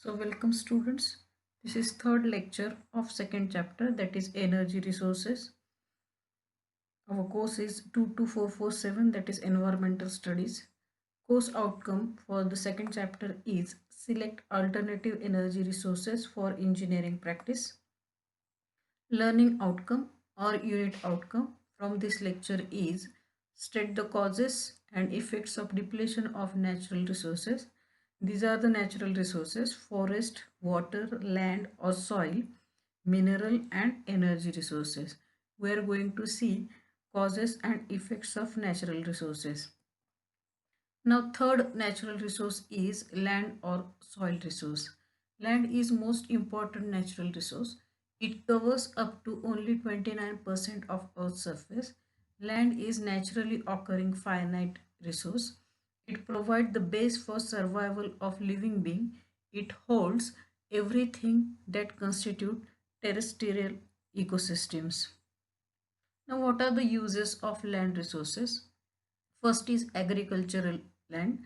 So welcome students. This is third lecture of second chapter, that is energy resources. Our course is 22447, that is environmental studies. Course outcome for the second chapter is select alternative energy resources for engineering practice. Learning outcome or unit outcome from this lecture is state the causes and effects of depletion of natural resources. These are the natural resources: forest, water, land or soil, mineral and energy resources. We are going to see causes and effects of natural resources. Now, third natural resource is land or soil resource. Land is most important natural resource. It covers up to only 29% of Earth's surface. Land is naturally occurring finite resource. It provides the base for survival of living being. It holds everything that constitute terrestrial ecosystems. Now, what are the uses of land resources? First is agricultural land.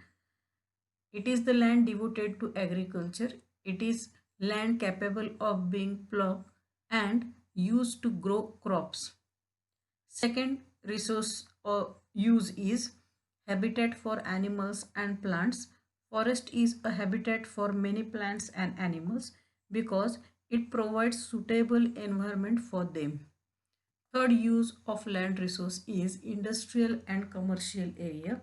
It is the land devoted to agriculture. It is land capable of being plowed and used to grow crops. Second resource or use is habitat for animals and plants. Forest is a habitat for many plants and animals because it provides suitable environment for them. Third use of land resource is industrial and commercial area.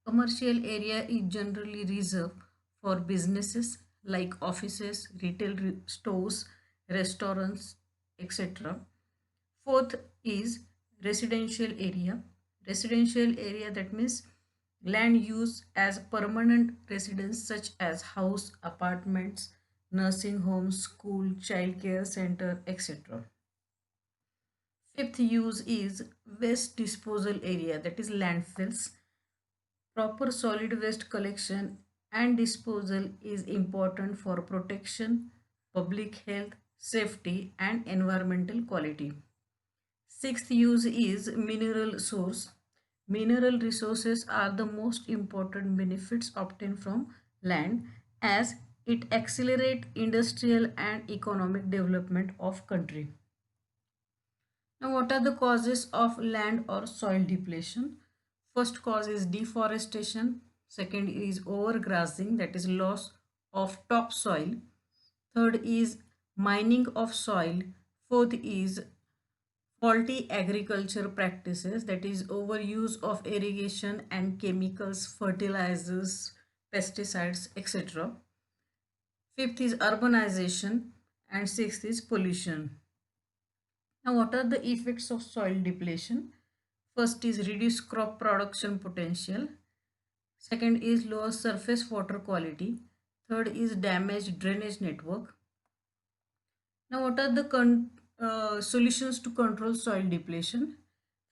Commercial area is generally reserved for businesses like offices, retail stores, restaurants, etc. Fourth is residential area. Residential area, that means land use as permanent residence such as house, apartments, nursing homes, school, child care center, etc. Fifth use is waste disposal area, that is landfills. Proper solid waste collection and disposal is important for protection, public health, safety, and environmental quality. Sixth use is mineral source. Mineral resources are the most important benefits obtained from land as it accelerates industrial and economic development of country. Now, what are the causes of land or soil depletion? First cause is deforestation. Second is overgrazing, that is loss of topsoil. Third is mining of soil. Fourth is faulty agriculture practices, that is overuse of irrigation and chemicals, fertilizers, pesticides, etc. Fifth is urbanization and sixth is pollution. Now, what are the effects of soil depletion? First is reduced crop production potential. Second is lower surface water quality. Third is damaged drainage network. Now, what are the solutions to control soil depletion?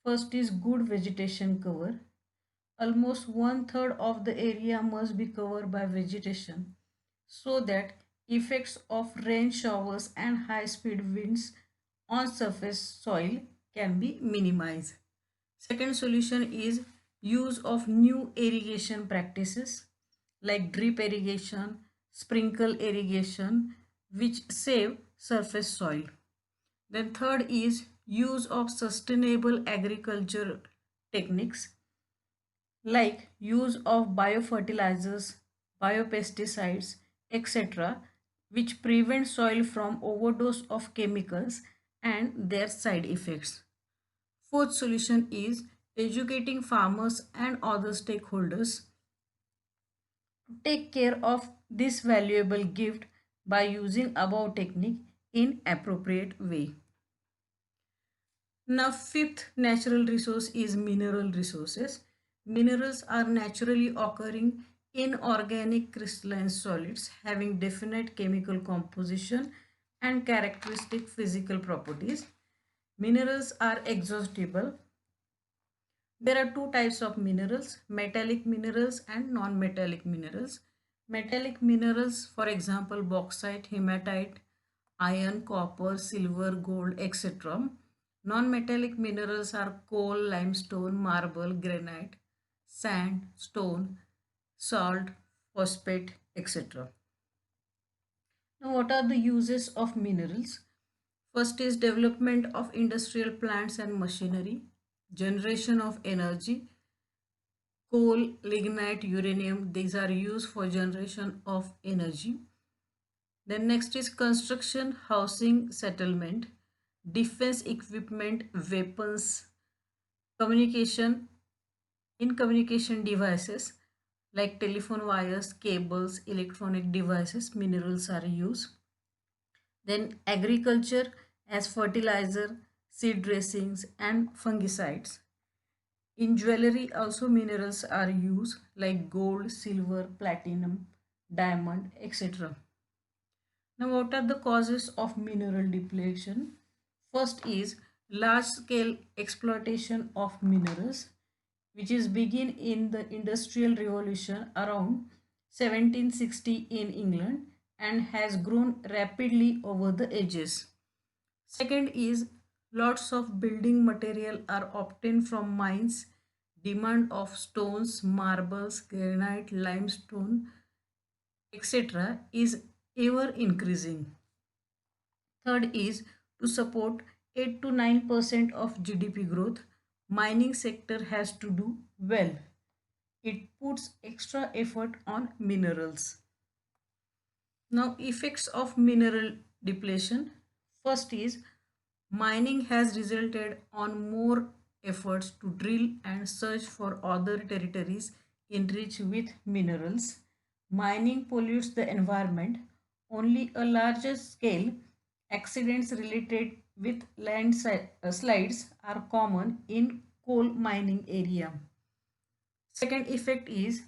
First is good vegetation cover. Almost one third of the area must be covered by vegetation so that effects of rain showers and high speed winds on surface soil can be minimized. Second solution is use of new irrigation practices like drip irrigation, sprinkle irrigation, which save surface soil. Then third is use of sustainable agriculture techniques like use of biofertilizers, biopesticides, etc., which prevent soil from overdose of chemicals and their side effects. Fourth solution is educating farmers and other stakeholders to take care of this valuable gift by using above technique in appropriate way. Now, fifth natural resource is mineral resources. Minerals are naturally occurring inorganic crystalline solids having definite chemical composition and characteristic physical properties. Minerals are exhaustible. There are two types of minerals: metallic minerals and non-metallic minerals. Metallic minerals, for example, bauxite, hematite, iron, copper, silver, gold, etc. Non-metallic minerals are coal, limestone, marble, granite, sand, stone, salt, phosphate, etc. Now, what are the uses of minerals? First is development of industrial plants and machinery, generation of energy, coal, lignite, uranium, these are used for generation of energy. Then next is construction, housing, settlement, defense equipment, weapons, communication, in communication devices like telephone wires, cables, electronic devices, minerals are used. Then agriculture as fertilizer, seed dressings and fungicides. In jewelry also minerals are used like gold, silver, platinum, diamond, etc. Now what are the causes of mineral depletion? First is large scale exploitation of minerals, which is begin in the industrial revolution around 1760 in England and has grown rapidly over the ages. Second is lots of building material are obtained from mines. Demand of stones, marbles, granite, limestone, etc. is ever increasing. Third is to support 8 to 9% of GDP growth, mining sector has to do well. It puts extra effort on minerals. Now, effects of mineral depletion. First is mining has resulted on more efforts to drill and search for other territories enriched with minerals. Mining pollutes the environment. Only a larger scale accidents related with landslides are common in coal mining area. Second effect is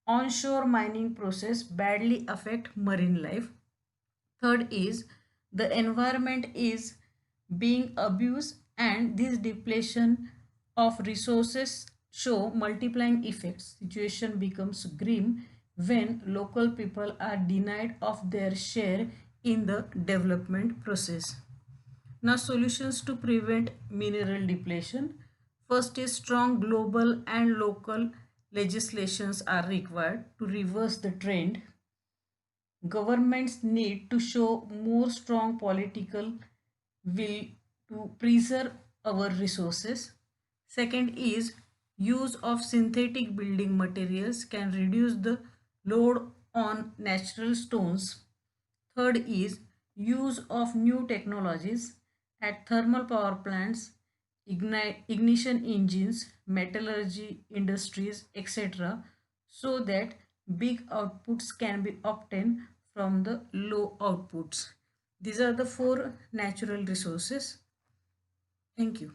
onshore mining process badly affect marine life. Third is the environment is being abused and this depletion of resources show multiplying effects. Situation becomes grim when local people are denied of their share in the development process. Now solutions to prevent mineral depletion. First is strong global and local legislations are required to reverse the trend. Governments need to show more strong political will to preserve our resources. Second is use of synthetic building materials can reduce the load on natural stones. Third is use of new technologies at thermal power plants, ignition engines, metallurgy industries, etc. so that big outputs can be obtained from the low outputs. These are the four natural resources. Thank you.